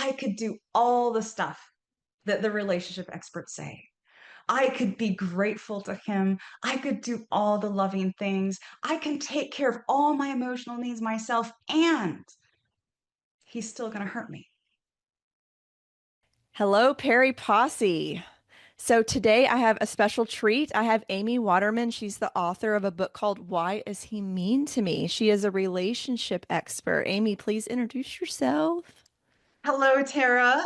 I could do all the stuff that the relationship experts say. I could be grateful to him. I could do all the loving things. I can take care of all my emotional needs myself, and he's still going to hurt me. Hello, Perry Posse. So today I have a special treat. I have Amy Waterman. She's the author of a book called Why Is He Mean to Me? She is a relationship expert. Amy, please introduce yourself. Hello, Tara.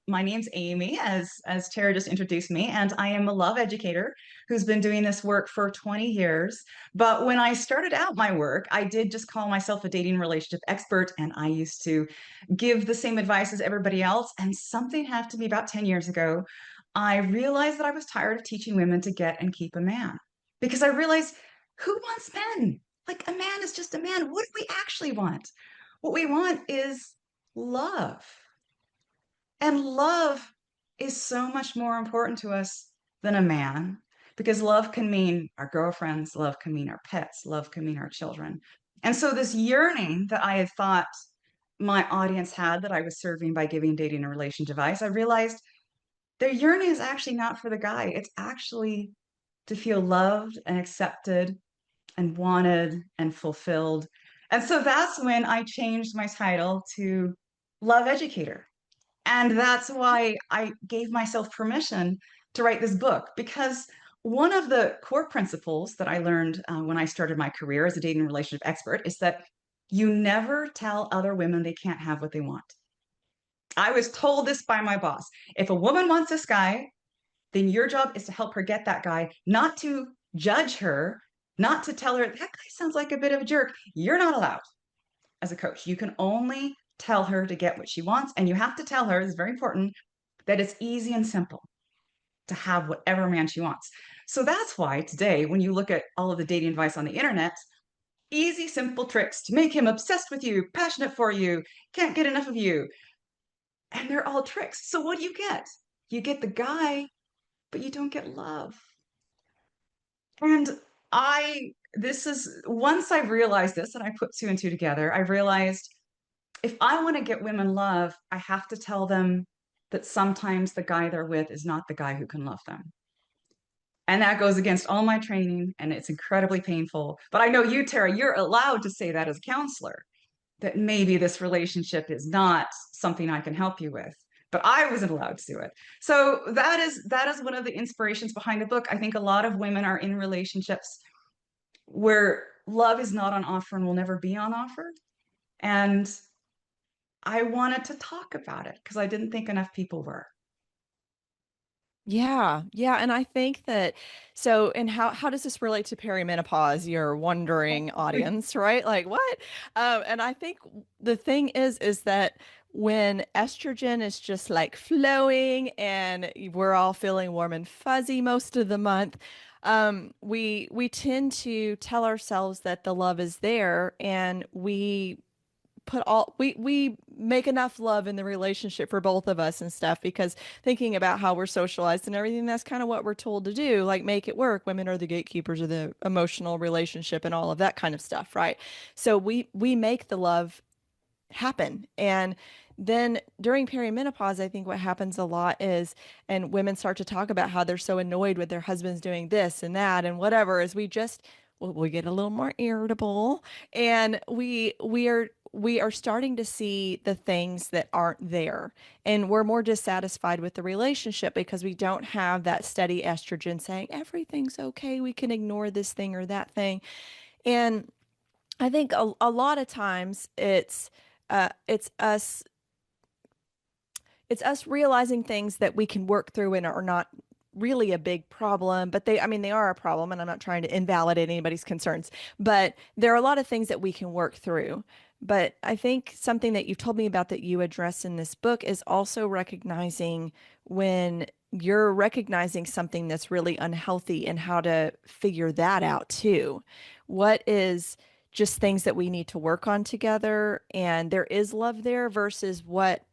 My name's Amy, as Tara just introduced me, and I am a love educator who's been doing this work for 20 years. But when I started out my work, I did just call myself a dating relationship expert, and I used to give the same advice as everybody else. And something happened to me about 10 years ago. I realized that I was tired of teaching women to get and keep a man because I realized who wants men? Like a man is just a man. What do we actually want? What we want is love. And love is so much more important to us than a man because love can mean our girlfriends, love can mean our pets, love can mean our children. And so, this yearning that I had thought my audience had that I was serving by giving dating and relationship advice, I realized their yearning is actually not for the guy. It's actually to feel loved and accepted and wanted and fulfilled. And so that's when I changed my title to Love Educator. And that's why I gave myself permission to write this book, because one of the core principles that I learned when I started my career as a dating and relationship expert is that you never tell other women they can't have what they want. I was told this by my boss. If a woman wants this guy, then your job is to help her get that guy, not to judge her, not to tell her that guy sounds like a bit of a jerk. You're not allowed as a coach. You can only tell her to get what she wants. And you have to tell her, this is very important, that it's easy and simple to have whatever man she wants. So that's why today, when you look at all of the dating advice on the internet, easy, simple tricks to make him obsessed with you, passionate for you, can't get enough of you. And they're all tricks. So what do you get? You get the guy, but you don't get love. And this is once I realized this and I put two and two together, I realized if I want to get women love, I have to tell them that sometimes the guy they're with is not the guy who can love them. And that goes against all my training and it's incredibly painful. But I know you, Tara, you're allowed to say that as a counselor, that maybe this relationship is not something I can help you with. But I wasn't allowed to do it. So that is one of the inspirations behind the book. I think a lot of women are in relationships where love is not on offer and will never be on offer. And I wanted to talk about it because I didn't think enough people were. Yeah, yeah, and I think that and how does this relate to perimenopause, your wondering audience, right? Like what? And I think the thing is that when estrogen is just like flowing and we're all feeling warm and fuzzy most of the month, we tend to tell ourselves that the love is there, and we make enough love in the relationship for both of us and stuff, because thinking about how we're socialized and everything, that's kind of what we're told to do, like make it work. Women are the gatekeepers of the emotional relationship and all of that kind of stuff, right? So we make the love happen. And then during perimenopause, I think what happens a lot is, and women start to talk about how they're so annoyed with their husbands doing this and that and whatever, is we get a little more irritable, and we are starting to see the things that aren't there, and we're more dissatisfied with the relationship because we don't have that steady estrogen saying everything's okay, we can ignore this thing or that thing. And I think a lot of times it's us realizing things that we can work through and are not really a big problem, but I mean, they are a problem, and I'm not trying to invalidate anybody's concerns, but there are a lot of things that we can work through. But I think something that you've told me about that you address in this book is also recognizing when you're recognizing something that's really unhealthy and how to figure that out too. What is just things that we need to work on together and there is love there versus what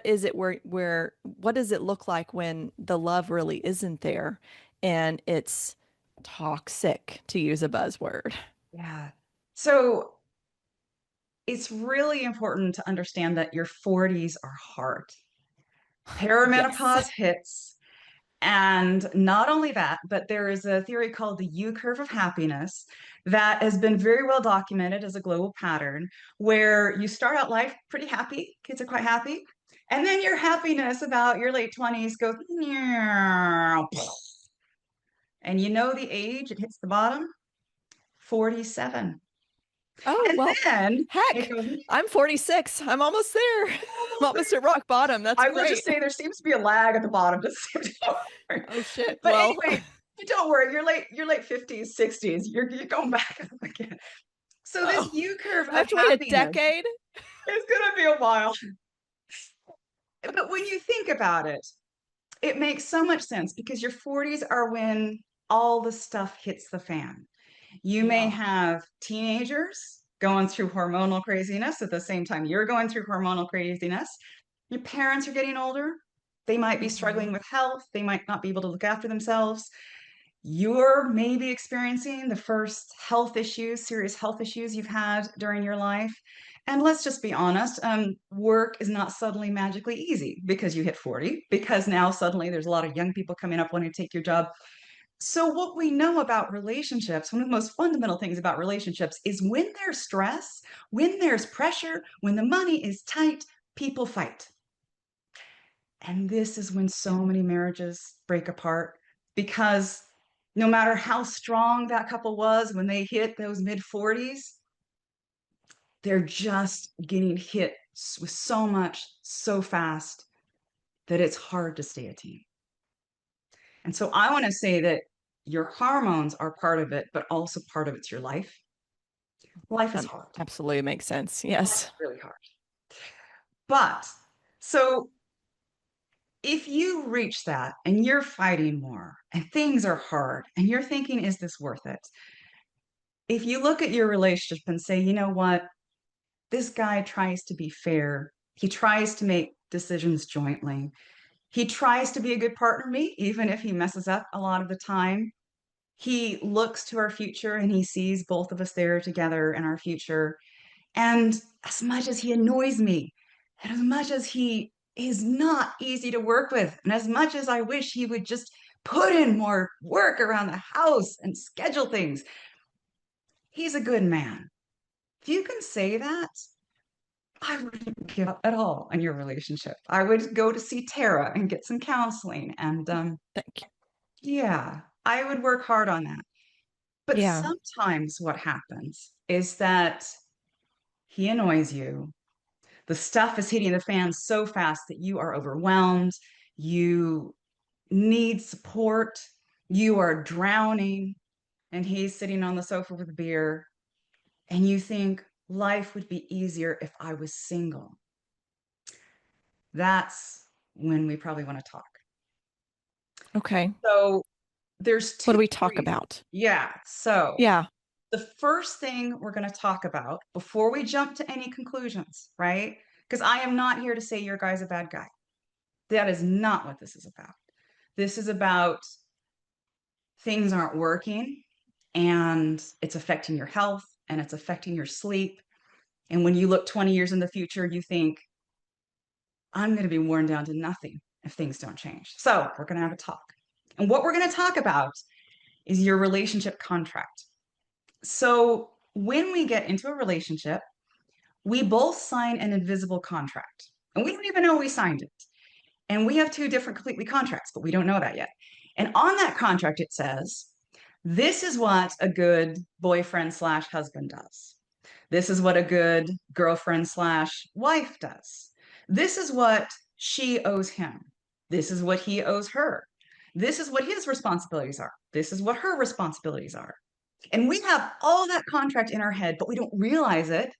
is it where what does it look like when the love really isn't there and it's toxic, to use a buzzword? Yeah. So it's really important to understand that your 40s are hard. Yes. Perimenopause hits. And not only that, but there is a theory called the U curve of happiness that has been very well documented as a global pattern where you start out life pretty happy, kids are quite happy, and then your happiness about your late 20s goes, and you know the age it hits the bottom? 47. Oh, And well, then it heck, goes, I'm 46. I'm almost there. I'm almost almost at rock bottom. That's I will just great. say there seems to be a lag at the bottom. Don't worry. Oh shit. But Well, anyway, but don't worry, you're late 50s, 60s. You're going back up again. So this oh, U curve I of have to wait a happiness decade. is gonna be a while. But when you think about it, it makes so much sense because your 40s are when all the stuff hits the fan. You may Yeah. have teenagers going through hormonal craziness at the same time you're going through hormonal craziness. Your parents are getting older. They might be Hmm. struggling with health. They might not be able to look after themselves. You're maybe experiencing the first health issues, serious health issues you've had during your life. And let's just be honest, work is not suddenly magically easy because you hit 40, because now suddenly there's a lot of young people coming up wanting to take your job. So, what we know about relationships, one of the most fundamental things about relationships is when there's stress, when there's pressure, when the money is tight, people fight. And this is when Yeah. so many marriages break apart because no matter how strong that couple was when they hit those mid 40s, they're just getting hit with so much so fast that it's hard to stay a team. And so I want to say that your hormones are part of it, but also part of it's your life. Life is That hard. absolutely makes sense. Life Yes. is really hard. But so if you reach that and you're fighting more and things are hard and you're thinking, is this worth it? If you look at your relationship and say, you know what, this guy tries to be fair, he tries to make decisions jointly, he tries to be a good partner to me, even if he messes up a lot of the time. He looks to our future and he sees both of us there together in our future. And as much as he annoys me, and as much as he is not easy to work with, and as much as I wish he would just put in more work around the house and schedule things, he's a good man. If you can say that, I wouldn't give up at all on your relationship. I would go to see Tara and get some counseling. And Thank you. yeah, I would work hard on that. But Yeah. sometimes what happens is that he annoys you. The stuff is hitting the fan so fast that you are overwhelmed. You need support. You are drowning. And he's sitting on the sofa with a beer. And you think life would be easier if I was single. That's when we probably want to talk. Okay. So there's What two do we talk reasons. about? Yeah. So Yeah. the first thing we're going to talk about before we jump to any conclusions, right? Because I am not here to say your guy's a bad guy. That is not what this is about. This is about things aren't working and it's affecting your health and it's affecting your sleep. And when you look 20 years in the future, you think, I'm going to be worn down to nothing if things don't change. So we're going to have a talk. And what we're going to talk about is your relationship contract. So when we get into a relationship, we both sign an invisible contract. And we don't even know we signed it. And we have two different completely contracts, but we don't know that yet. And on that contract, it says, this is what a good boyfriend slash husband does. This is what a good girlfriend slash wife does. This is what she owes him. This is what he owes her. This is what his responsibilities are. This is what her responsibilities are. And we have all that contract in our head, but we don't realize it.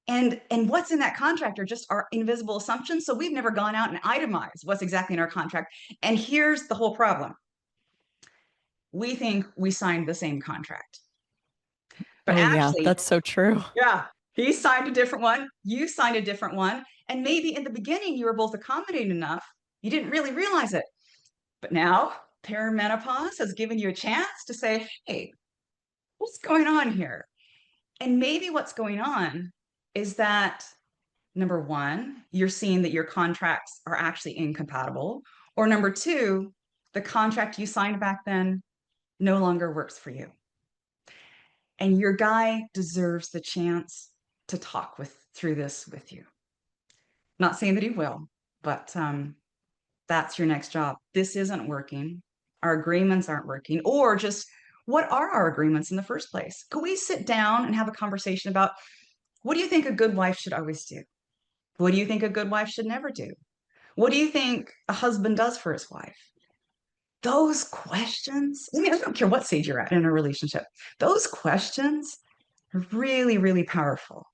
And what's in that contract are just our invisible assumptions. So we've never gone out and itemized what's exactly in our contract. And here's the whole problem. We think we signed the same contract. But Oh, yeah. actually, That's so true. yeah, he signed a different one. You signed a different one. And maybe in the beginning, you were both accommodating enough. You didn't really realize it. But now, perimenopause has given you a chance to say, hey, what's going on here? And maybe what's going on is that number one, you're seeing that your contracts are actually incompatible, or number two, the contract you signed back then no longer works for you. And your guy deserves the chance to talk with through this with you. Not saying that he will, but that's your next job. This isn't working. Our agreements aren't working, or just what are our agreements in the first place? Could we sit down and have a conversation about what do you think a good wife should always do? What do you think a good wife should never do? What do you think a husband does for his wife? Those questions, I mean, I don't care what stage you're at in a relationship, those questions are really, really powerful.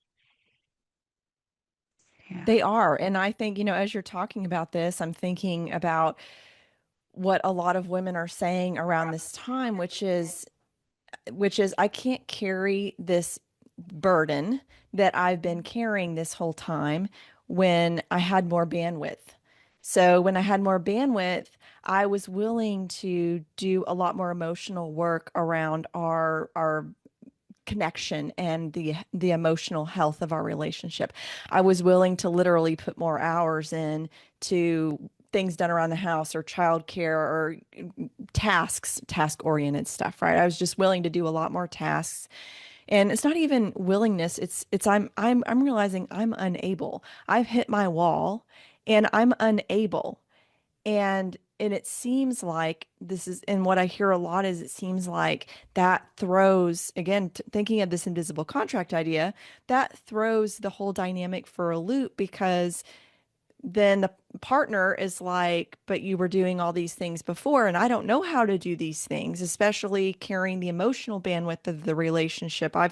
Yeah. They are. And I think, as you're talking about this, I'm thinking about what a lot of women are saying around this time, which is I can't carry this burden that I've been carrying this whole time when I had more bandwidth. So when I had more bandwidth, I was willing to do a lot more emotional work around our connection and the emotional health of our relationship. I was willing to literally put more hours in to things done around the house or childcare or task oriented stuff, right? I was just willing to do a lot more tasks. And it's not even willingness, it's I'm realizing I'm unable. I've hit my wall and I'm unable. And it seems like this is, and what I hear a lot is it seems like that throws, again, thinking of this invisible contract idea, that throws the whole dynamic for a loop because then the partner is like, but you were doing all these things before, and I don't know how to do these things, especially carrying the emotional bandwidth of the relationship. I'm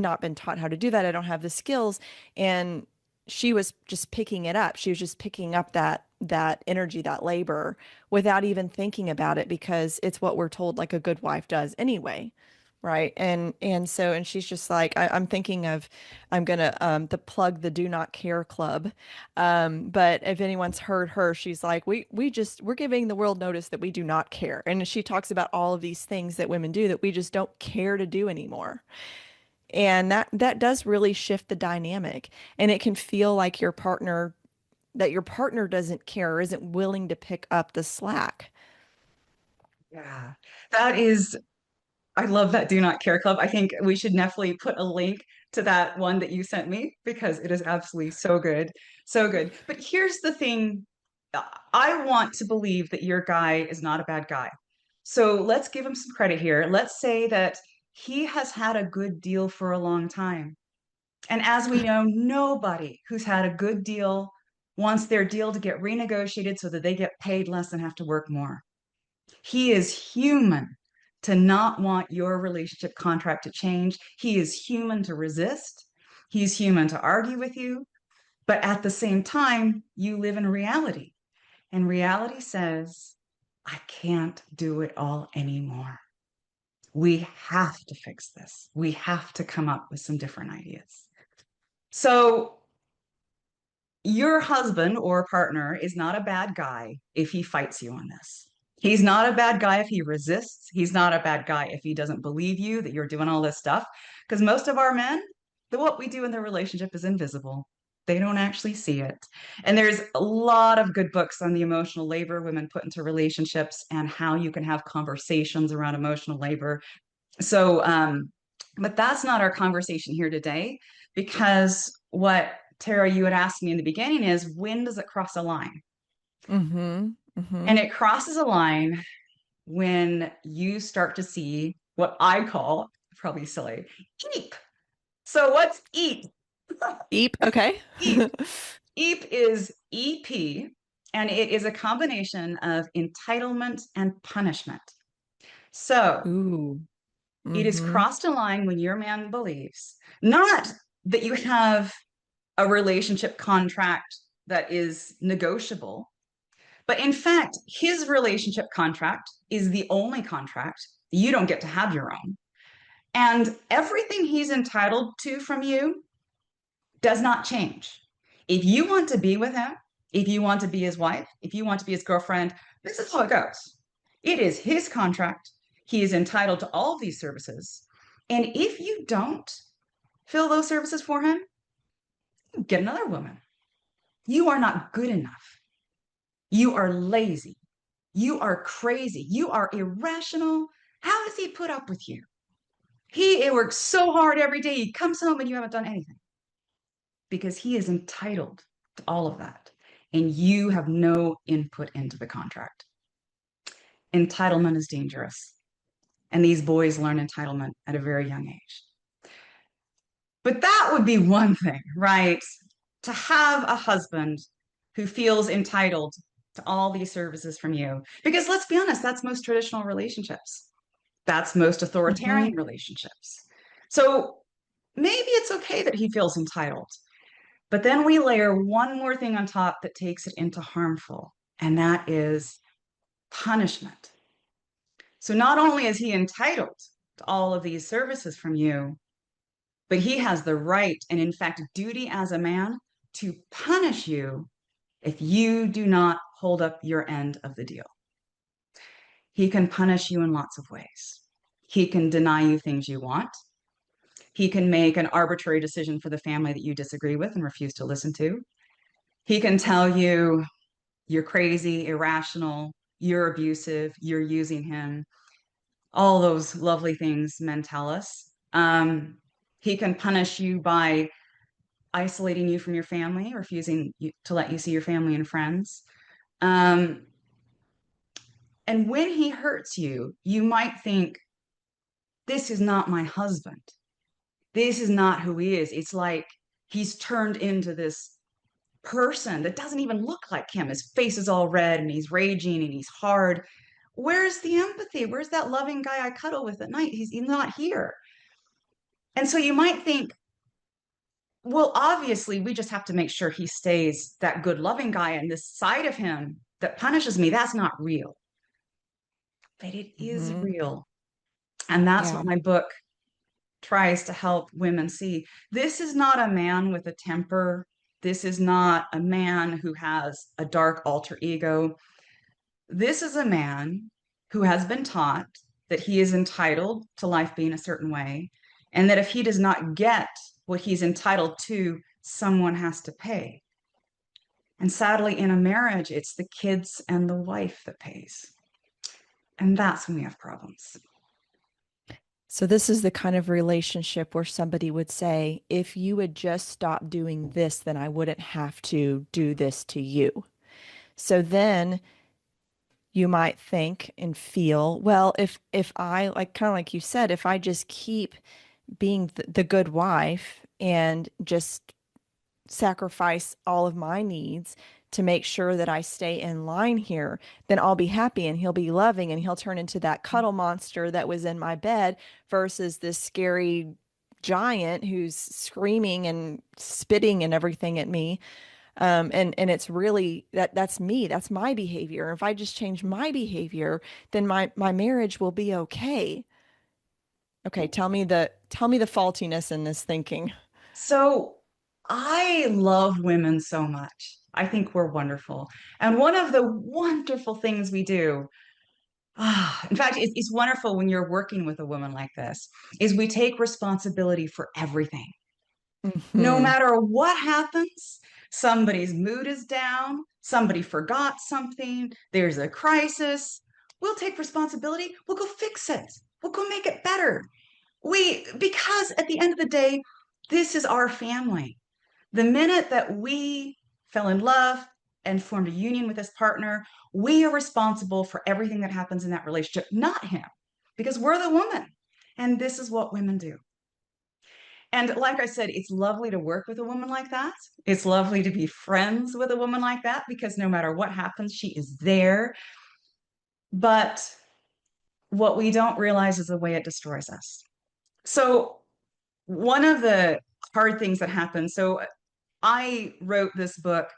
not been taught how to do that. I don't have the skills. And she was just picking it up. She was just picking up that energy, that labor without even thinking about it because it's what we're told like a good wife does anyway. Right. And she's just like, I'm thinking of, I'm gonna the plug the Do Not Care Club. But if anyone's heard her, she's like, we're giving the world notice that we do not care. And she talks about all of these things that women do that we just don't care to do anymore. And that does really shift the dynamic. And it can feel like your partner doesn't care or isn't willing to pick up the slack. Yeah. That is, I love that Do Not Care Club. I think we should definitely put a link to that one that you sent me because it is absolutely so good. So good. But here's the thing. I want to believe that your guy is not a bad guy. So let's give him some credit here. Let's say that he has had a good deal for a long time. And as we know, nobody who's had a good deal wants their deal to get renegotiated so that they get paid less and have to work more. He is human to not want your relationship contract to change. He is human to resist. He's human to argue with you. But at the same time, you live in reality. And reality says, I can't do it all anymore. We have to fix this. We have to come up with some different ideas. So your husband or partner is not a bad guy if he fights you on this. He's not a bad guy if he resists. He's not a bad guy if he doesn't believe you that you're doing all this stuff. Because most of our men, what we do in their relationship is invisible. They don't actually see it. And there's a lot of good books on the emotional labor women put into relationships and how you can have conversations around emotional labor. So, but that's not our conversation here today, because what Tara, you had asked me in the beginning is when does it cross a line? Mm-hmm. And Mm-hmm. it crosses a line when you start to see what I call, probably silly, EAP. So what's EAP? Eep. Okay. EAP. EAP is EP, and it is a combination of entitlement and punishment. So Ooh. it is Mm-hmm. crossed a line when your man believes not that you have a relationship contract that is negotiable, but in fact, his relationship contract is the only contract. You don't get to have your own. And everything he's entitled to from you does not change. If you want to be with him, if you want to be his wife, if you want to be his girlfriend, this is how it goes. It is his contract. He is entitled to all of these services. And if you don't fill those services for him, Get another woman. You are not good enough. You are lazy. You are crazy. You are irrational. How does he put up with you? He works so hard every day. He comes home and you haven't done anything because he is entitled to all of that. And you have no input into the contract. Entitlement is dangerous. And these boys learn entitlement at a very young age. But that would be one thing, right? To have a husband who feels entitled to all these services from you. Because let's be honest, that's most traditional relationships. That's most Hmm. authoritarian relationships. So maybe it's okay that he feels entitled. But then we layer one more thing on top that takes it into harmful, and that is punishment. So not only is he entitled to all of these services from you, but he has the right and, in fact, duty as a man to punish you if you do not hold up your end of the deal. He can punish you in lots of ways. He can deny you things you want. He can make an arbitrary decision for the family that you disagree with and refuse to listen to. He can tell you you're crazy, irrational, you're abusive, you're using him, all those lovely things men tell us. He can punish you by isolating you from your family, refusing to let you see your family and friends. Um, and when he hurts you, you might think, this is not my husband. This is not who he is. It's like he's turned into this person that doesn't even look like him. His face is all red and he's raging and he's hard. Where's the empathy? Where's that loving guy I cuddle with at night? He's not here. And so you might think, well, obviously, we just have to make sure he stays that good, loving guy. And this side of him that punishes me, that's not real. But it is Hmm. real. And that's what Yeah. my book tries to help women see. This is not a man with a temper. This is not a man who has a dark alter ego. This is a man who has been taught that he is entitled to life being a certain way, and that if he does not get what he's entitled to, someone has to pay. And sadly, in a marriage, it's the kids and the wife that pays. And that's when we have problems. So this is the kind of relationship where somebody would say, if you would just stop doing this, then I wouldn't have to do this to you. So then you might think and feel, well, if I like kind of like you said, if I just keep being the good wife and just sacrifice all of my needs to make sure that I stay in line here, then I'll be happy and he'll be loving and he'll turn into that cuddle monster that was in my bed versus this scary giant who's screaming and spitting and everything at me. And it's really that's me, that's my behavior. If I just change my behavior, then my marriage will be okay. Okay, tell me the faultiness in this thinking. So I love women so much. I think we're wonderful. And one of the wonderful things we do, in fact, it's wonderful when you're working with a woman like this, is we take responsibility for everything. No Hmm. matter what happens, somebody's mood is down, somebody forgot something, there's a crisis. We'll take responsibility, we'll go fix it, we'll go make it better. Because at the end of the day, this is our family. The minute that we fell in love and formed a union with this partner, we are responsible for everything that happens in that relationship, not him, because we're the woman. And this is what women do. And like I said, it's lovely to work with a woman like that. It's lovely to be friends with a woman like that because no matter what happens, she is there. But what we don't realize is the way it destroys us. So, one of the hard things that happened, so I wrote this book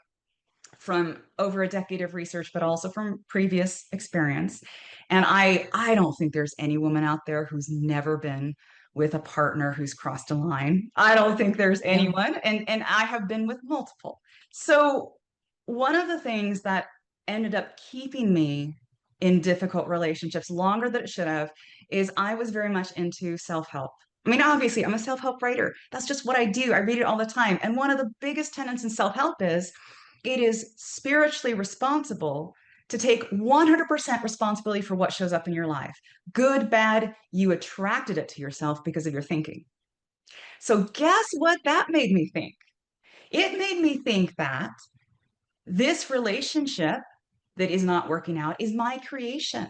from over a decade of research, but also from previous experience. And I don't think there's any woman out there who's never been with a partner who's crossed a line. I don't think there's Yeah. anyone, and I have been with multiple. So one of the things that ended up keeping me in difficult relationships longer than it should have is I was very much into self-help. I mean, obviously, I'm a self-help writer. That's just what I do. I read it all the time. And one of the biggest tenets in self-help is it is spiritually responsible to take 100% responsibility for what shows up in your life. Good, bad, you attracted it to yourself because of your thinking. So, guess what that made me think? It made me think that this relationship that is not working out is my creation.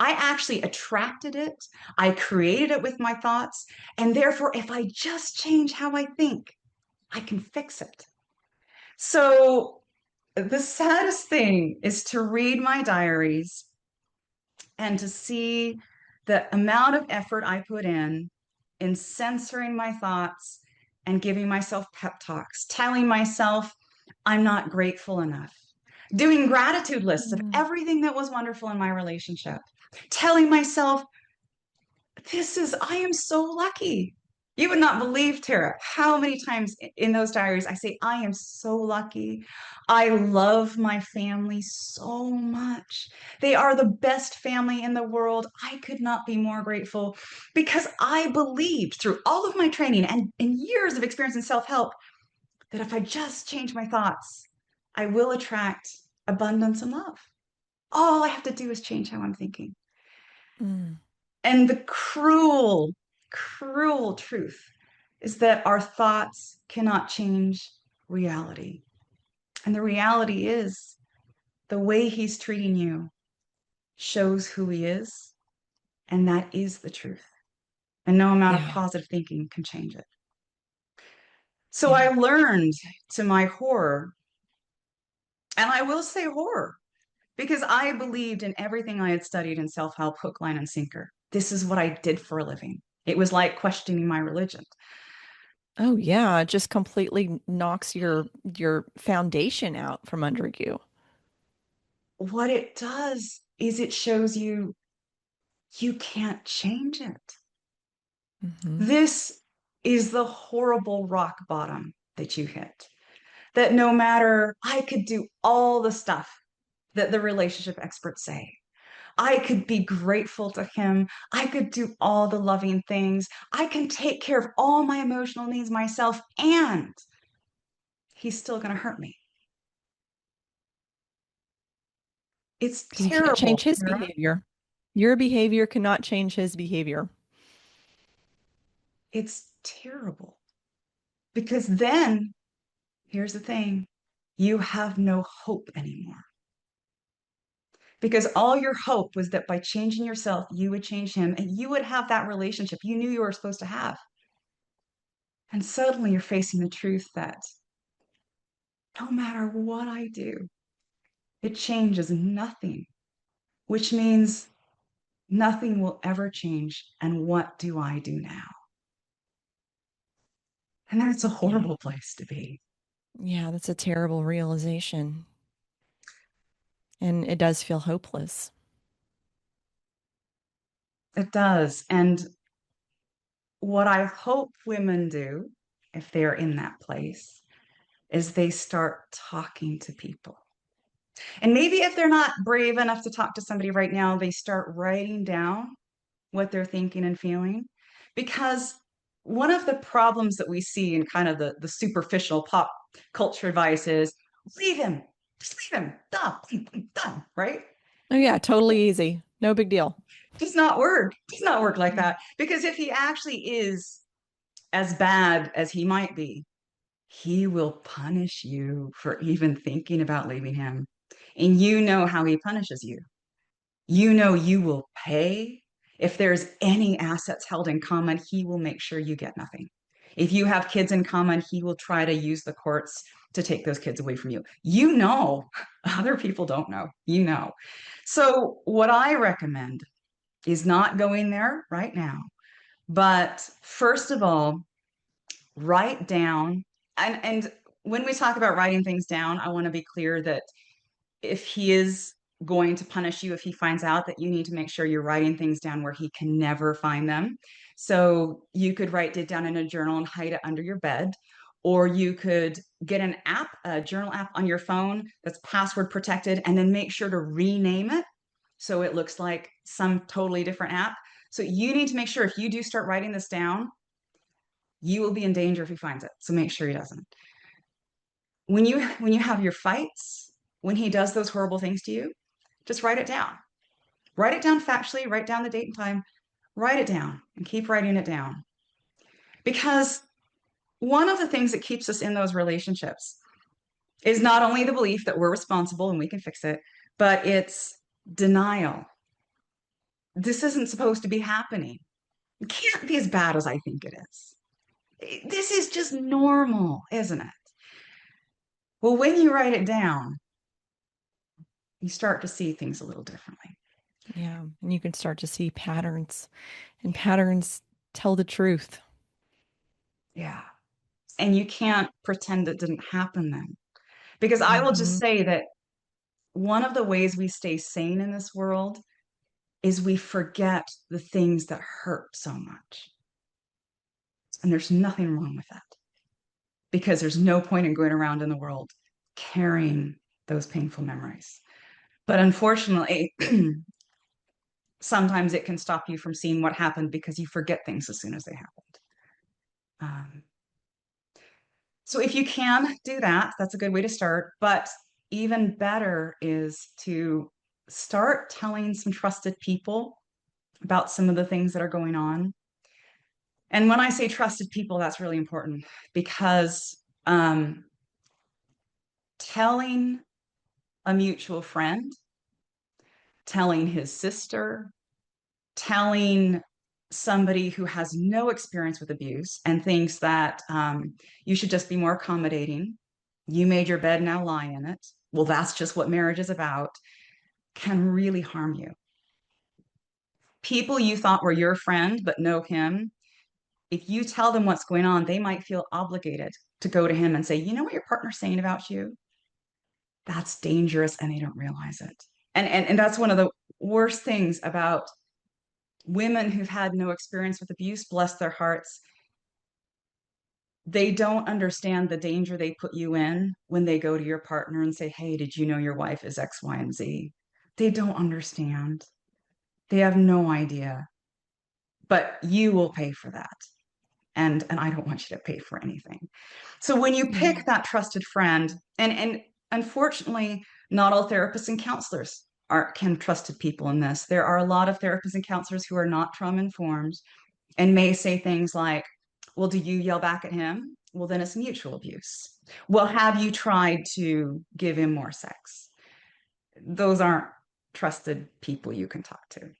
I actually attracted it. I created it with my thoughts. And therefore, if I just change how I think, I can fix it. So, the saddest thing is to read my diaries and to see the amount of effort I put in censoring my thoughts and giving myself pep talks, telling myself I'm not grateful enough, doing gratitude lists of Mm. everything that was wonderful in my relationship, telling myself I am so lucky. You would not believe, Tara, how many times in those diaries I say, I am so lucky. I love my family so much. They are the best family in the world. I could not be more grateful because I believed through all of my training and years of experience in self help that if I just change my thoughts, I will attract abundance and love. All I have to do is change how I'm thinking. Mm. And the cruel, cruel truth is that our thoughts cannot change reality. And the reality is the way he's treating you shows who he is, and that is the truth. And no amount of Yeah. positive thinking can change it. So I Yeah. learned to my horror, and I will say horror, because I believed in everything I had studied in self help, hook, line, and sinker. This is what I did for a living. It was like questioning my religion. Oh yeah, it just completely knocks your foundation out from under you. What it does is it shows you you can't change it. Hmm. This is the horrible rock bottom that you hit. That no matter, I could do all the stuff that the relationship experts say. I could be grateful to him. I could do all the loving things. I can take care of all my emotional needs myself, and he's still going to hurt me. It's Because you can't terrible, change his Tara. behavior. Your behavior cannot change his behavior. It's terrible. Because then, here's the thing, you have no hope anymore. Because all your hope was that by changing yourself, you would change him and you would have that relationship you knew you were supposed to have. And suddenly you're facing the truth that no matter what I do, it changes nothing, which means nothing will ever change. And what do I do now? And that's a Yeah. horrible place to be. Yeah, that's a terrible realization. And it does feel hopeless. It does. And what I hope women do, if they're in that place, is they start talking to people. And maybe if they're not brave enough to talk to somebody right now, they start writing down what they're thinking and feeling. Because one of the problems that we see in kind of the superficial pop culture advice is leave him, just leave him, done, done, right? Oh yeah, totally easy. No big deal. Does not work. Does not work like Mm. that. Because if he actually is as bad as he might be, he will punish you for even thinking about leaving him. And you know how he punishes you. You know you will pay. If there's any assets held in common, he will make sure you get nothing. If you have kids in common, he will try to use the courts to take those kids away from you. You know, other people don't know. You know. So, what I recommend is not going there right now, but first of all, write down and when we talk about writing things down, I want to be clear that if he is going to punish you, if he finds out that you need to make sure you're writing things down where he can never find them. So you could write it down in a journal and hide it under your bed. Or you could get an app, a journal app on your phone that's password protected, and then make sure to rename it so it looks like some totally different app. So you need to make sure if you do start writing this down, you will be in danger if he finds it. So make sure he doesn't. When you have your fights, when he does those horrible things to you, just write it down. Write it down factually, write down the date and time, write it down and keep writing it down. Because one of the things that keeps us in those relationships is not only the belief that we're responsible and we can fix it, but it's denial. This isn't supposed to be happening. It can't be as bad as I think it is. This is just normal, isn't it? Well, when you write it down, you start to see things a little differently. Yeah. And you can start to see patterns, and patterns tell the truth. Yeah. And you can't pretend it didn't happen then. Because I will just Hmm. say that one of the ways we stay sane in this world is we forget the things that hurt so much. And there's nothing wrong with that because there's no point in going around in the world carrying those painful memories. But unfortunately, sometimes it can stop you from seeing what happened because you forget things as soon as they happened. Um, so if you can do that, that's a good way to start. But even better is to start telling some trusted people about some of the things that are going on. And when I say trusted people, that's really important because telling a mutual friend, telling his sister, telling somebody who has no experience with abuse and thinks that you should just be more accommodating. You made your bed, now lie in it. Well, that's just what marriage is about, can really harm you. People you thought were your friend but know him, if you tell them what's going on, they might feel obligated to go to him and say, you know what your partner's saying about you? That's dangerous and they don't realize it. And that's one of the worst things about women who've had no experience with abuse, bless their hearts. They don't understand the danger they put you in when they go to your partner and say, hey, did you know your wife is X, Y, and Z? They don't understand. They have no idea. But you will pay for that. And I don't want you to pay for anything. So when you Yeah. pick that trusted friend, and unfortunately, not all therapists and counselors can trusted people in this. There are a lot of therapists and counselors who are not trauma informed and may say things like, well, do you yell back at him? Well, then it's mutual abuse. Well, have you tried to give him more sex? Those aren't trusted people you can talk to.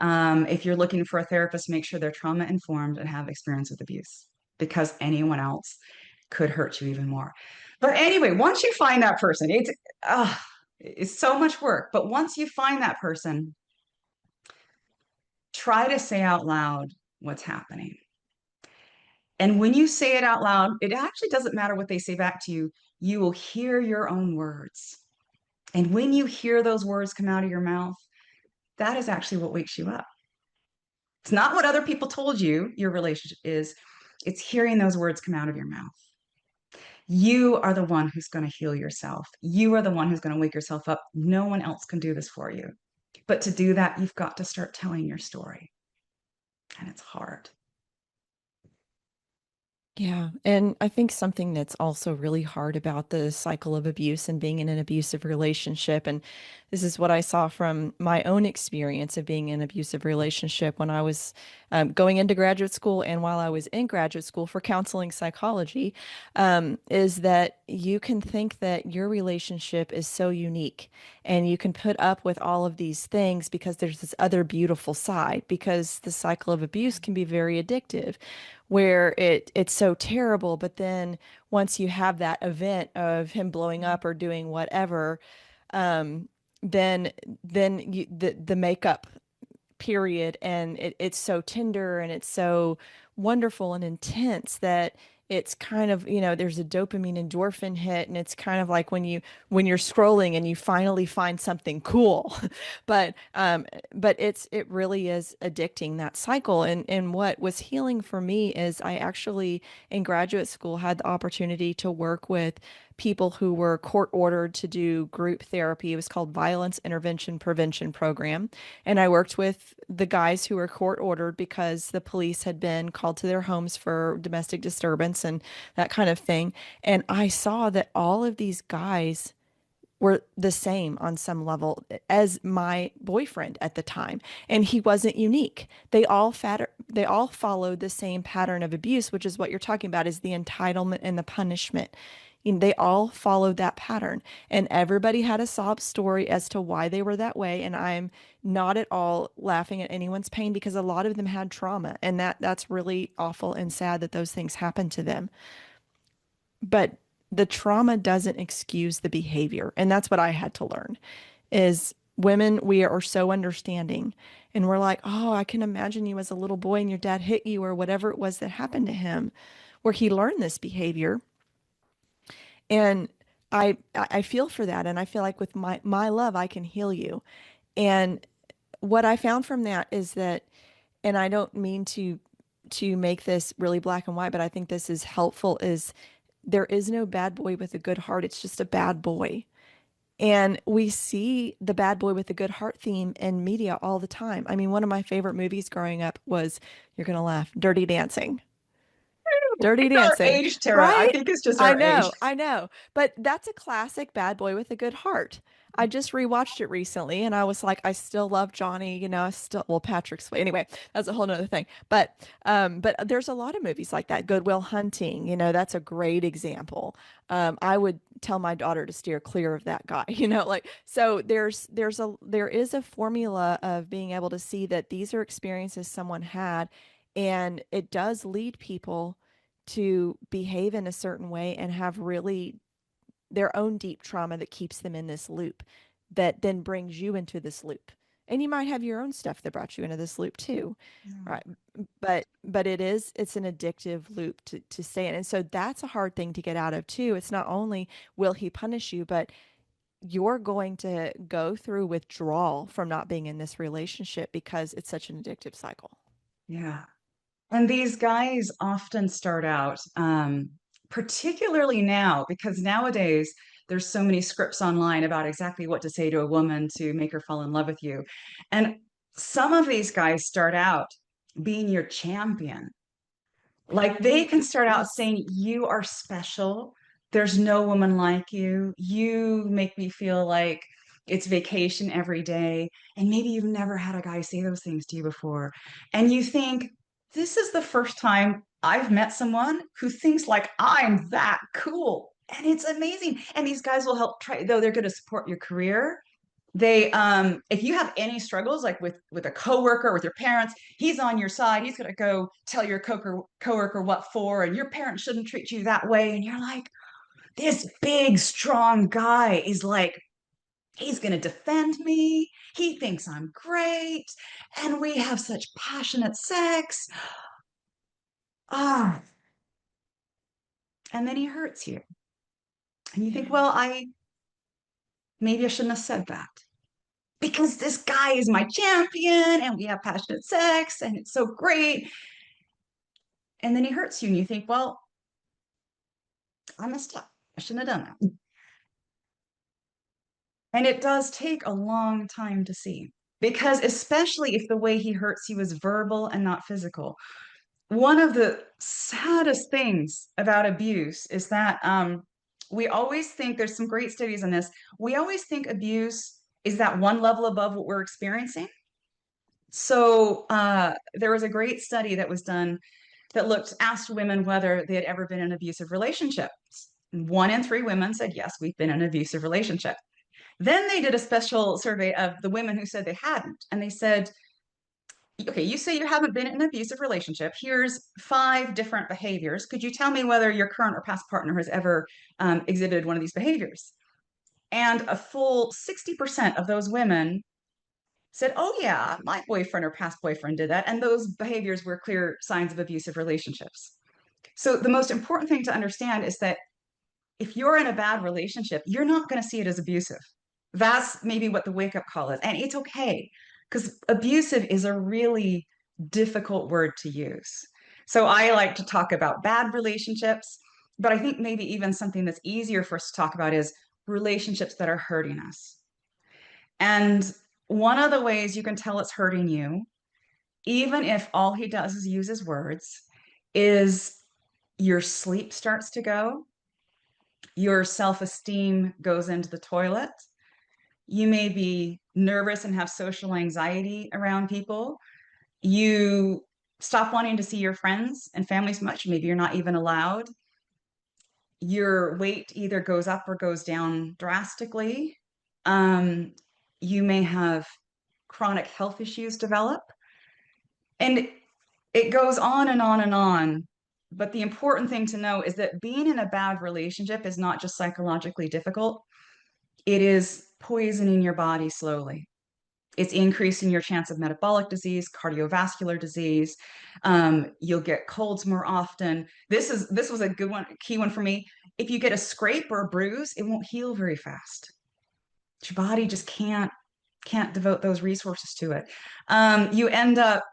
If you're looking for a therapist, make sure they're trauma informed and have experience with abuse because anyone else could hurt you even more. But anyway, once you find that person, it's so much work. But once you find that person, try to say out loud what's happening. And when you say it out loud, it actually doesn't matter what they say back to you. You will hear your own words. And when you hear those words come out of your mouth, that is actually what wakes you up. It's not what other people told you your relationship is, it's hearing those words come out of your mouth. You are the one who's going to heal yourself. You are the one who's going to wake yourself up. No one else can do this for you. But to do that, you've got to start telling your story. And it's hard. Yeah. And I think something that's also really hard about the cycle of abuse and being in an abusive relationship, and this is what I saw from my own experience of being in an abusive relationship when I was going into graduate school and while I was in graduate school for counseling psychology, is that you can think that your relationship is so unique and you can put up with all of these things because there's this other beautiful side, because the cycle of abuse can be very addictive where it's so terrible, but then once you have that event of him blowing up or doing whatever, um, then the makeup period, and it's so tender and it's so wonderful and intense that it's kind of, there's a dopamine endorphin hit, and it's kind of like when you're scrolling and you finally find something cool. But it really is addicting, that cycle. And what was healing for me is I actually in graduate school had the opportunity to work with people who were court ordered to do group therapy. It was called Violence Intervention Prevention Program. And I worked with the guys who were court ordered because the police had been called to their homes for domestic disturbance and that kind of thing. And I saw that all of these guys were the same on some level as my boyfriend at the time, and he wasn't unique. They all followed the same pattern of abuse, which is what you're talking about, is the entitlement and the punishment. And they all followed that pattern, and everybody had a sob story as to why they were that way. And I'm not at all laughing at anyone's pain, because a lot of them had trauma, and that's really awful and sad that those things happened to them. But the trauma doesn't excuse the behavior. And that's what I had to learn is women, we are so understanding. And we're like, oh, I can imagine you as a little boy and your dad hit you or whatever it was that happened to him, where he learned this behavior. And I feel for that. And I feel like with my love, I can heal you. And what I found from that is that, and I don't mean to make this really black and white, but I think this is helpful, is there is no bad boy with a good heart. It's just a bad boy. And we see the bad boy with a good heart theme in media all the time. I mean, one of my favorite movies growing up was, you're going to laugh, Dirty Dancing. Dirty It's our Dancing, age, Tara. I right? think it's just our age. I know. But that's a classic bad boy with a good heart. I just rewatched it recently and I was like, I still love Johnny, I still, well, Patrick Swayze. Anyway, that's a whole nother thing. But there's a lot of movies like that. Good Will Hunting, that's a great example. I would tell my daughter to steer clear of that guy, like, so there is a formula of being able to see that these are experiences someone had, and it does lead people to behave in a certain way and have really their own deep trauma that keeps them in this loop that then brings you into this loop. And you might have your own stuff that brought you into this loop too. Yeah. Right. But it's an addictive loop to stay in. And so that's a hard thing to get out of too. It's not only will he punish you, but you're going to go through withdrawal from not being in this relationship because it's such an addictive cycle. Yeah. And these guys often start out, particularly now, because nowadays there's so many scripts online about exactly what to say to a woman to make her fall in love with you. And some of these guys start out being your champion. Like they can start out Yes. saying, you are special. There's no woman like you. You make me feel like it's vacation every day. And maybe you've never had a guy say those things to you before. And you think, this is the first time I've met someone who thinks like I'm that cool. And it's amazing. And these guys will help try, though they're going to support your career. They if you have any struggles like with a coworker, with your parents, he's on your side. He's going to go tell your coworker what for, and your parents shouldn't treat you that way. And you're like, this big strong guy is like, he's going to defend me. He thinks I'm great, and we have such passionate sex. Ah, and then he hurts you. And you think, Yeah. well, I maybe I shouldn't have said that, because this guy is my champion and we have passionate sex and it's so great. And then he hurts you and you think, well, I messed up. I shouldn't have done that. And it does take a long time to see, because especially if the way he hurts you is verbal and not physical. One of the saddest things about abuse is that we always think, there's some great studies on this. We always think abuse is that one level above what we're experiencing. So there was a great study that was done that asked women whether they had ever been in an abusive relationship. 1 in 3 women said, yes, we've been in an abusive relationship. Then they did a special survey of the women who said they hadn't. And they said, okay, you say you haven't been in an abusive relationship. Here's 5 different behaviors. Could you tell me whether your current or past partner has ever exhibited one of these behaviors? And a full 60% of those women said, oh, yeah, my boyfriend or past boyfriend did that. And those behaviors were clear signs of abusive relationships. So the most important thing to understand is that if you're in a bad relationship, you're not going to see it as abusive. That's maybe what the wake up call is. And it's okay, because abusive is a really difficult word to use. So I like to talk about bad relationships, But I think maybe even something that's easier for us to talk about is relationships that are hurting us. And one of the ways you can tell it's hurting you, even if all he does is use his words, is your sleep starts to go, your self esteem goes into the toilet. You may be nervous and have social anxiety around people. You stop wanting to see your friends and families much. Maybe you're not even allowed. Your weight either goes up or goes down drastically. Um, you may have chronic health issues develop. And it goes on and on and on. But the important thing to know is that being in a bad relationship is not just psychologically difficult, it is poisoning your body slowly. It's increasing your chance of metabolic disease, cardiovascular disease. You'll get colds more often. This was a good one, key one for me. If you get a scrape or a bruise, it won't heal very fast. Your body just can't devote those resources to it. You end up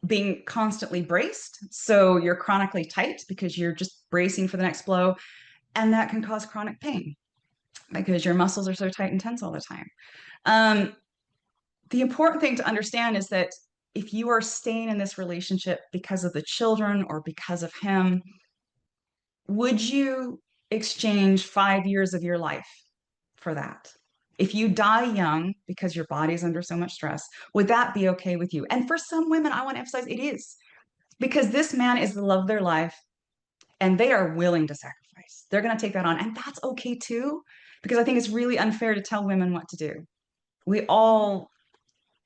being constantly braced, so you're chronically tight because you're just bracing for the next blow, and that can cause chronic pain because your muscles are so tight and tense all the time. Um, the important thing to understand is that if you are staying in this relationship because of the children or because of him, would you exchange 5 years of your life for that? If you die young because your body's under so much stress, would that be okay with you? And for some women, I want to emphasize it is, because this man is the love of their life and they are willing to sacrifice. They're going to take that on. And that's okay too, because I think it's really unfair to tell women what to do. We all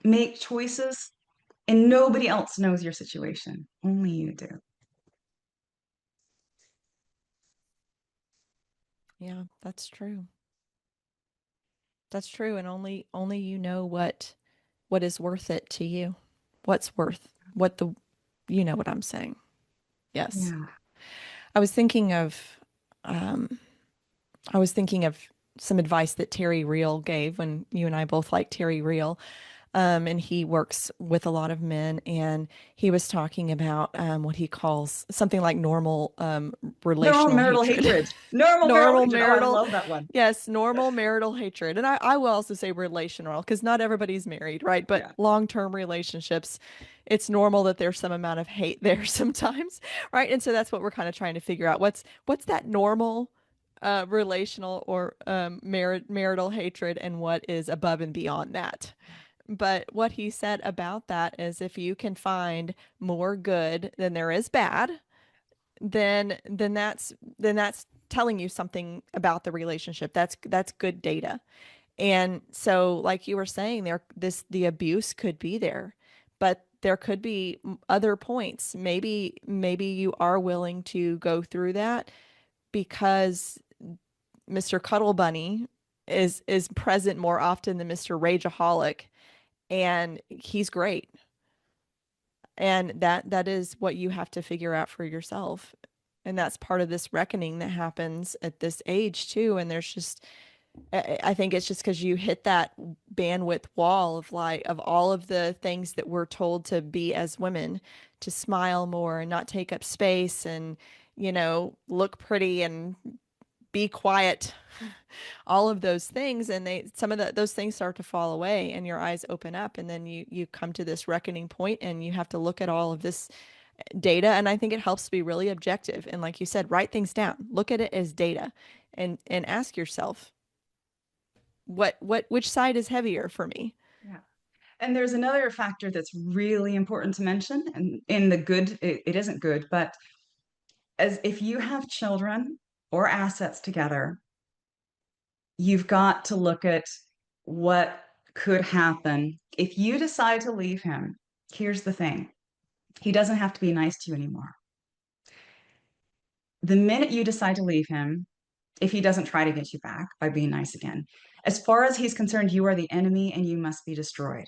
make choices and nobody else knows your situation. Only you do. Yeah, that's true. That's true. And only you know what is worth it to you. What's worth what the you know what I'm saying. Yes. Yeah. I was thinking of um I was thinking of some advice that Terry Real gave when you and I both like Terry Real. And he works with a lot of men, and he was talking about what he calls something like normal Normal relational marital hatred. hatred. Normal marital Normal hatred. Oh, I marital, love that one. yes, normal marital hatred. And I will also say relational because not everybody's married, right? But Yeah. long-term relationships, it's normal that there's some amount of hate there sometimes, right? And so that's what we're kind of trying to figure out. What's that normal relational or marital hatred and what is above and beyond that? But what he said about that is if you can find more good than there is bad, then that's telling you something about the relationship. That's good data. And so like you were saying there the abuse could be there, but there could be other points. Maybe you are willing to go through that because Mr. Cuddle Bunny is present more often than Mr. Rageaholic, and he's great. And that is what you have to figure out for yourself. And that's part of this reckoning that happens at this age too. And there's just I think it's just because you hit that bandwidth wall of like of all of the things that we're told to be as women, to smile more and not take up space and look pretty and be quiet, all of those things, and some of those things start to fall away and your eyes open up, and then you come to this reckoning point and you have to look at all of this data. And I think it helps to be really objective and, like you said, write things down, look at it as data, and ask yourself which side is heavier for me. Yeah. And there's another factor that's really important to mention, and in the good, it isn't good, but as if you have children or assets together, you've got to look at what could happen if you decide to leave him. Here's the thing. He doesn't have to be nice to you anymore. The minute you decide to leave him, if he doesn't try to get you back by being nice again, as far as he's concerned, you are the enemy and you must be destroyed.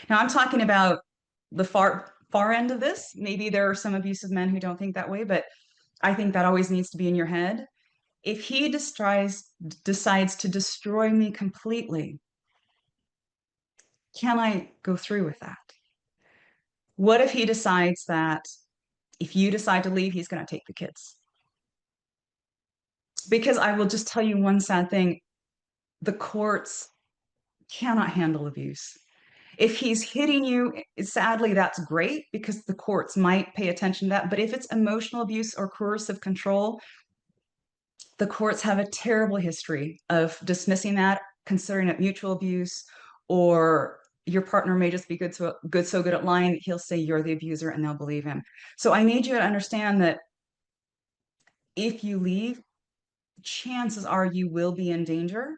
Now, I'm talking about the far end of this. Maybe there are some abusive men who don't think that way, but I think that always needs to be in your head. If he decides to destroy me completely, can I go through with that? What if he decides that if you decide to leave, he's going to take the kids? Because I will just tell you one sad thing, the courts cannot handle abuse. If he's hitting you, sadly, that's great because the courts might pay attention to that. But if it's emotional abuse or coercive control, the courts have a terrible history of dismissing that, considering it mutual abuse, or your partner may just be so good at lying, he'll say you're the abuser and they'll believe him. So I need you to understand that if you leave, chances are you will be in danger.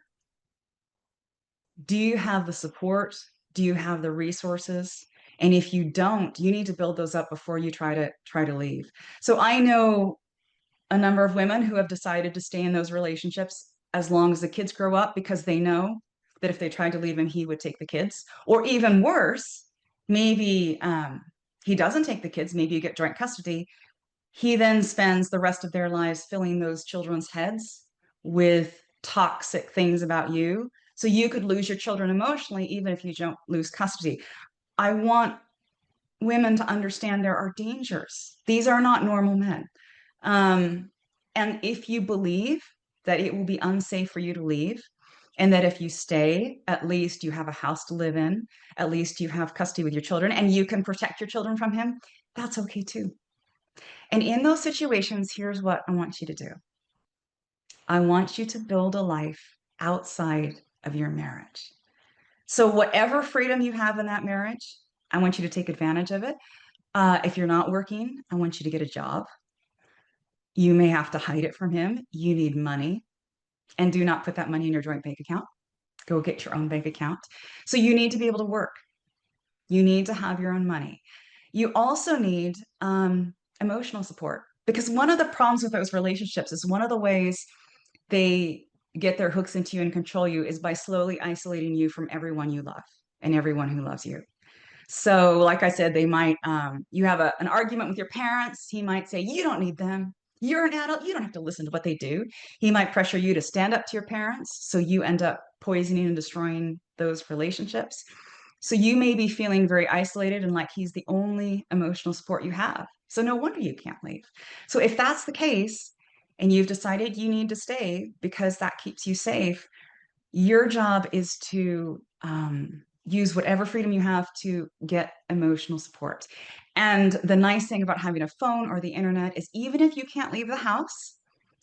Do you have the support? Do you have the resources? And if you don't, you need to build those up before you try to leave. So I know a number of women who have decided to stay in those relationships as long as the kids grow up because they know that if they tried to leave him, he would take the kids. Or even worse, maybe he doesn't take the kids, maybe you get joint custody. He then spends the rest of their lives filling those children's heads with toxic things about you. So you could lose your children emotionally, even if you don't lose custody. I want women to understand there are dangers. These are not normal men. Um, and if you believe that it will be unsafe for you to leave, and that if you stay, at least you have a house to live in, at least you have custody with your children, and you can protect your children from him, that's okay too. And in those situations, here's what I want you to do. I want you to build a life outside of your marriage. So, whatever freedom you have in that marriage, I want you to take advantage of it. If you're not working, I want you to get a job. You may have to hide it from him. You need money. And do not put that money in your joint bank account. Go get your own bank account. So, you need to be able to work. You need to have your own money. You also need emotional support because one of the problems with those relationships is one of the ways they get their hooks into you and control you is by slowly isolating you from everyone you love and everyone who loves you. So, like I said, they might, you have an argument with your parents. He might say, you don't need them. You're an adult. You don't have to listen to what they do. He might pressure you to stand up to your parents. So you end up poisoning and destroying those relationships. So you may be feeling very isolated and like he's the only emotional support you have. So no wonder you can't leave. So if that's the case, and you've decided you need to stay because that keeps you safe, your job is to use whatever freedom you have to get emotional support. And the nice thing about having a phone or the internet is even if you can't leave the house,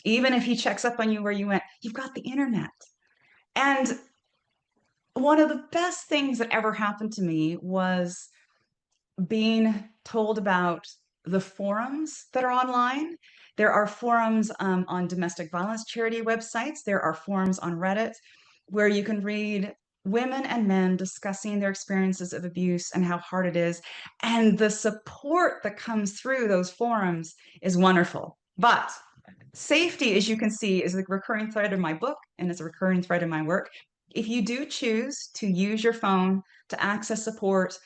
even if he checks up on you where you went, you've got the internet. And one of the best things that ever happened to me was being told about the forums that are online. There are forums on domestic violence charity websites. There are forums on Reddit where you can read women and men discussing their experiences of abuse and how hard it is. And the support that comes through those forums is wonderful. But safety, as you can see, is a recurring thread in my book and it's a recurring thread in my work. If you do choose to use your phone to access support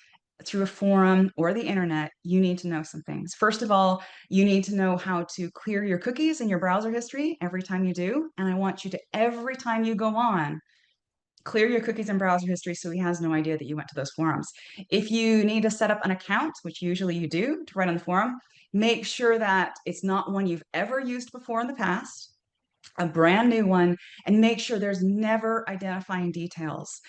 through a forum or the internet, you need to know some things. First of all, you need to know how to clear your cookies in your browser history every time you do. And I want you to, every time you go on, clear your cookies and browser history so he has no idea that you went to those forums. If you need to set up an account, which usually you do to write on the forum, make sure that it's not one you've ever used before in the past, a brand new one, and make sure there's never identifying details.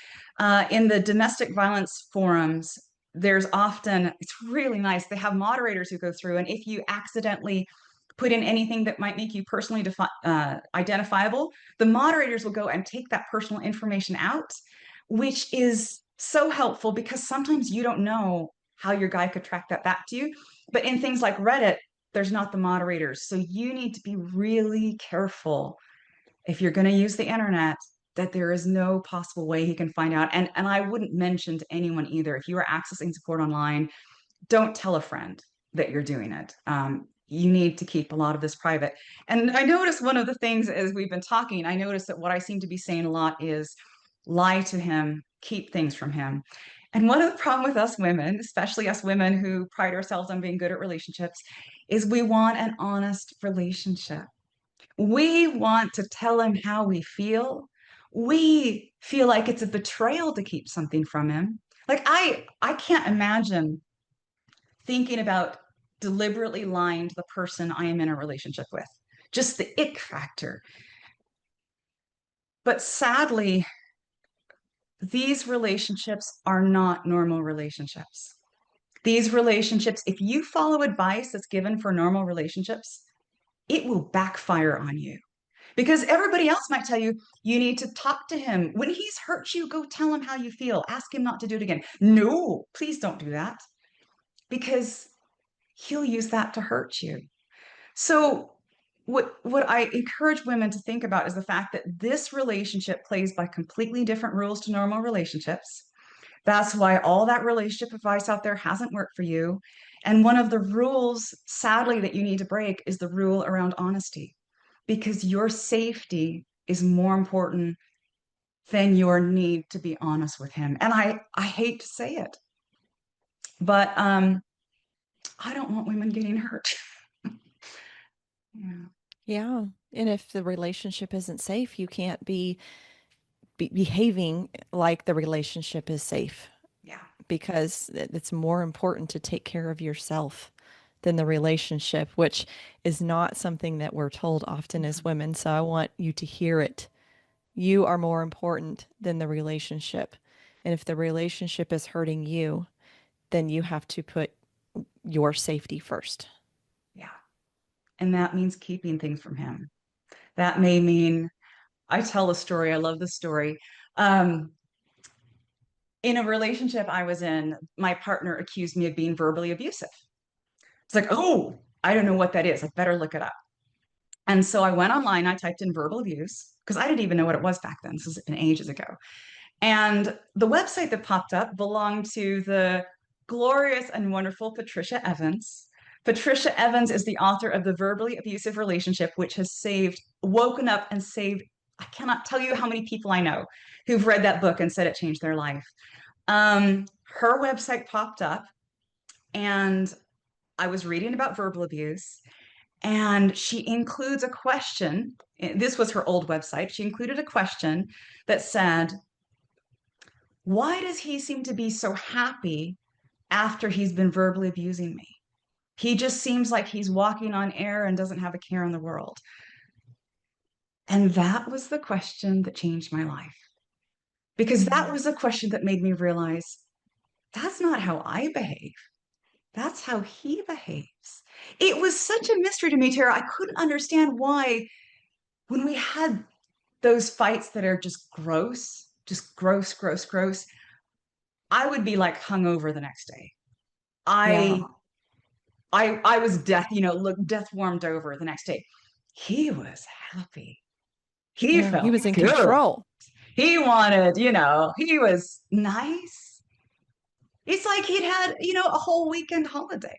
In the domestic violence forums, there's often, it's really nice, they have moderators who go through, and if you accidentally put in anything that might make you personally identifiable, the moderators will go and take that personal information out, which is so helpful because sometimes you don't know how your guy could track that back to you. But in things like Reddit, there's not the moderators. So you need to be really careful if you're going to use the internet that there is no possible way he can find out. And I wouldn't mention to anyone either, if you are accessing support online, don't tell a friend that you're doing it. You need to keep a lot of this private. And I noticed one of the things as we've been talking, I noticed that what I seem to be saying a lot is lie to him, keep things from him. And one of the problem with us women, especially us women who pride ourselves on being good at relationships, is we want an honest relationship. We want to tell him how we feel. We feel like it's a betrayal to keep something from him. Like I can't imagine thinking about deliberately lying to the person I am in a relationship with. Just the ick factor. But sadly, these relationships are not normal relationships. These relationships, if you follow advice that's given for normal relationships, it will backfire on you. Because everybody else might tell you, you need to talk to him. When he's hurt you, go tell him how you feel. Ask him not to do it again. No, please don't do that because he'll use that to hurt you. So, what I encourage women to think about is the fact that this relationship plays by completely different rules to normal relationships. That's why all that relationship advice out there hasn't worked for you. And one of the rules, sadly, that you need to break is the rule around honesty, because your safety is more important than your need to be honest with him. And I hate to say it, but I don't want women getting hurt. Yeah. Yeah. And if the relationship isn't safe, you can't be behaving like the relationship is safe Yeah. because it's more important to take care of yourself than the relationship, which is not something that we're told often as women. So I want you to hear it. You are more important than the relationship. And if the relationship is hurting you, then you have to put your safety first. Yeah. And that means keeping things from him. That may mean I tell a story. I love the story. Um, in a relationship I was in, my partner accused me of being verbally abusive. It's like, oh, I don't know what that is. I better look it up. And so I went online, I typed in verbal abuse because I didn't even know what it was back then. This has been ages ago. And the website that popped up belonged to the glorious and wonderful Patricia Evans. Patricia Evans is the author of The Verbally Abusive Relationship, which has woken up and saved, I cannot tell you how many people I know who've read that book and said it changed their life. Her website popped up, and I was reading about verbal abuse, and she includes a question. This was her old website. She included a question that said, why does he seem to be so happy after he's been verbally abusing me? He just seems like he's walking on air and doesn't have a care in the world. And that was the question that changed my life because that Mm. was the question that made me realize that's not how I behave. That's how he behaves. It was such a mystery to me, Tara. I couldn't understand why, when we had those fights that are just gross, gross, gross, I would be like hungover the next day. Yeah. I I was death, look, death warmed over the next day. He was happy. He Yeah. He felt was in good. control. He wanted, he was nice. It's like he'd had, a whole weekend holiday.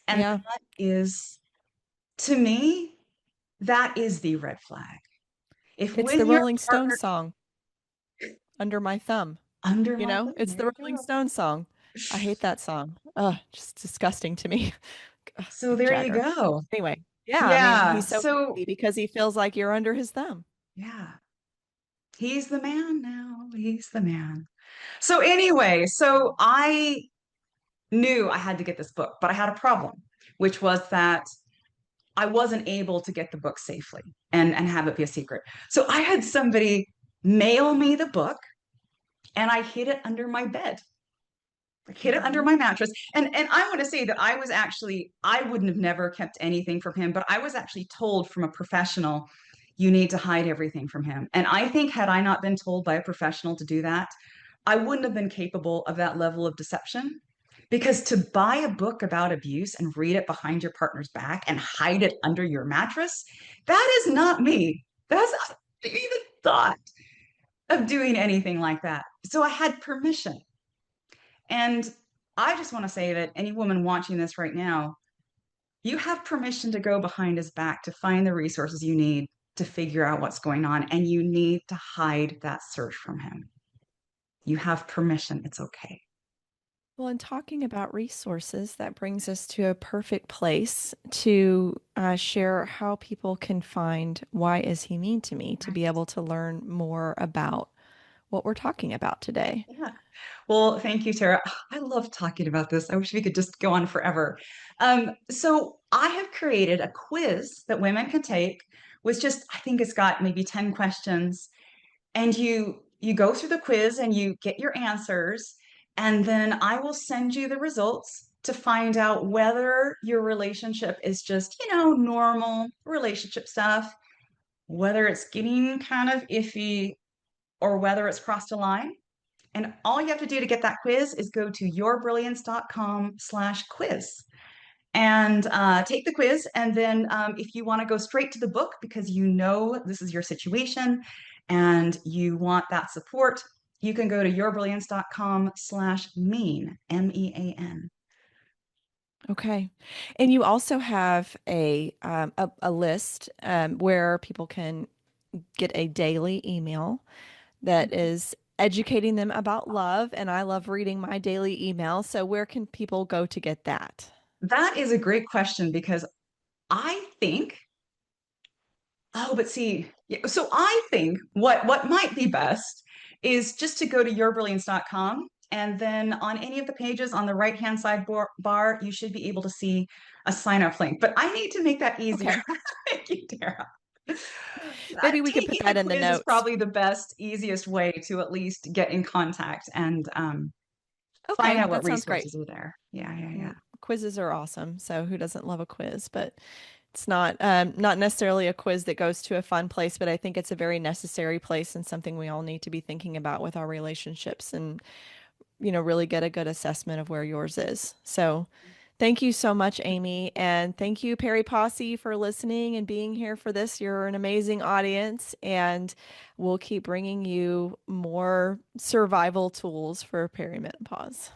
And Yeah. that is, to me, that is the red flag. If It's the when your Rolling Stones partner song, Under My Thumb. under You my know, thumb, it's there the you Rolling go. Stones song. I hate that song. Ugh, just disgusting to me. Ugh, So Mick there you Jagger. go. Anyway, yeah, I mean, Yeah. he's so So happy because he feels like you're under his thumb. yeah, he's the man now. He's the man. So anyway, so I knew I had to get this book, but I had a problem, which was that I wasn't able to get the book safely and have it be a secret. So I had somebody mail me the book and I hid it under my bed. I hid it under Hmm. my mattress. And I want to say that I wouldn't have never kept anything from him, but I was actually told from a professional, you need to hide everything from him. And I think had I not been told by a professional to do that, I wouldn't have been capable of that level of deception. Because to buy a book about abuse and read it behind your partner's back and hide it under your mattress, that is not me. That's not even thought of doing anything like that. So I had permission. And I just want to say that any woman watching this right now, you have permission to go behind his back to find the resources you need to figure out what's going on. And you need to hide that search from him. You have permission. It's okay. Well, in talking about resources, that brings us to a perfect place to share how people can find Why Is He Mean to Me to be able to learn more about what we're talking about today. Yeah. Well, thank you, Tara. I love talking about this. I wish we could just go on forever. So I have created a quiz that women can take was just, I think it's got maybe 10 questions, and you go through the quiz and you get your answers, and then I will send you the results to find out whether your relationship is just, normal relationship stuff, whether it's getting kind of iffy, or whether it's crossed a line. And all you have to do to get that quiz is go to yourbrilliance.com/quiz and take the quiz. And then if you want to go straight to the book because this is your situation and you want that support, you can go to yourbrilliance.com/mean, MEAN. Okay. And you also have a list where people can get a daily email that is educating them about love. And I love reading my daily email. So where can people go to get that? That is a great question because I think, but see, yeah, so I think what might be best is just to go to yourbrilliance.com, and then on any of the pages on the right-hand side bar, you should be able to see a sign-up link. But I need to make that easier. Okay. Thank you, Tara. Maybe we could put Taking the that in the quiz is notes. probably the best, easiest way to at least get in contact and find Okay, out what that sounds great. resources are there. Yeah, yeah, yeah. Quizzes are awesome. So who doesn't love a quiz? But it's not necessarily a quiz that goes to a fun place, but I think it's a very necessary place and something we all need to be thinking about with our relationships and, really get a good assessment of where yours is. So thank you so much, Amy. And thank you, Perry Posse, for listening and being here for this. You're an amazing audience, and we'll keep bringing you more survival tools for perimenopause.